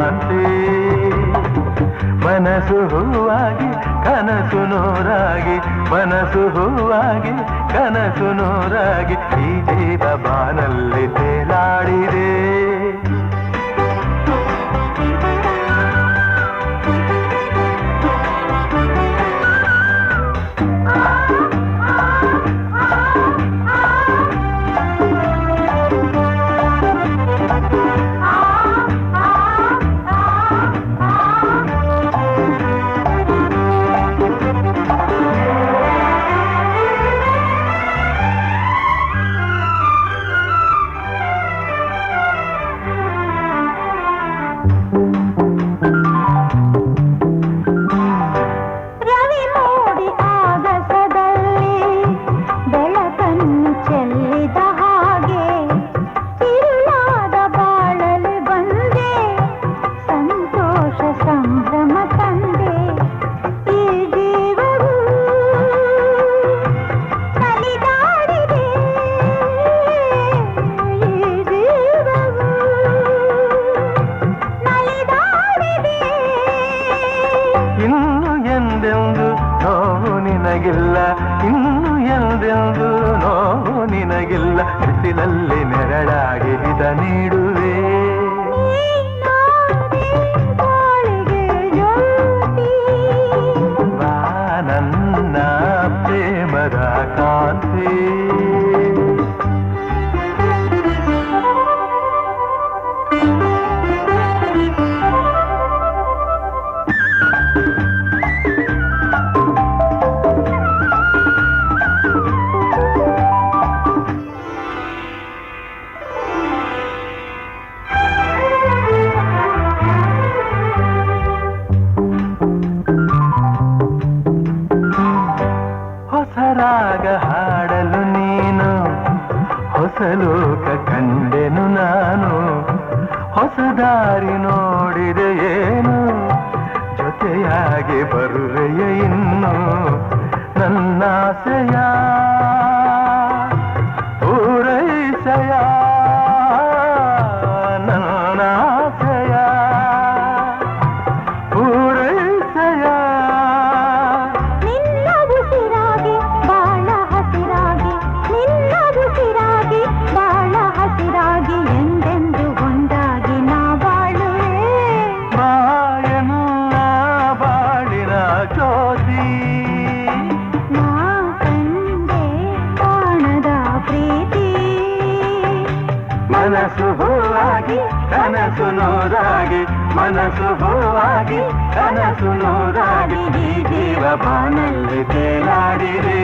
ಕಾಂತಿ ಮನಸ್ಸು ಹೂವಾಗಿ ಕನಸು ನೂರಾಗಿ ಮನಸ್ಸು ಹೂವಾಗಿ ಕನಸು ನೂರಾಗಿ ಈ ಜೀವ ಬಾನಲ್ಲಿ ತೇಲಾಡಿದೆ ಇನ್ನು ಎಂದೆಂದು ನೋವು ನಿನಗಿಲ್ಲ ಬಿಸಿಲಲ್ಲಿ ನೆರಳಾಗಿ ಹಿತ ನೀಡುವೆ ಬಾ ನನ್ನ ಪ್ರೇಮದ ಕಾಂತಿ ರಾಗ ಹಾಡಲು ನೀನು ಹೊಸ ಲೋಕ ಕಂಡೆನು ನಾನು ಹೊಸ ದಾರಿ ನೋಡಿದೆ ಏನು ಜೊತೆಯಾಗಿ ಬರುವೆಯ ಇನ್ನು ನನ್ನಾಸೆಯ ಪೂರೈಸೆಯ ನನ್ನಾಸೆಯ ಪೂರೈಸೆಯ ಮನಸ್ಸು ಹೂವಾಗಿ ಕನಸು ನೂರಾಗಿ ಮನಸ್ಸು ಹೂವಾಗಿ ಕನಸು ನೂರಾಗಿ ಈ ಜೀವ ಬಾನಲ್ಲಿ ತೇಲಾಡಿದೆ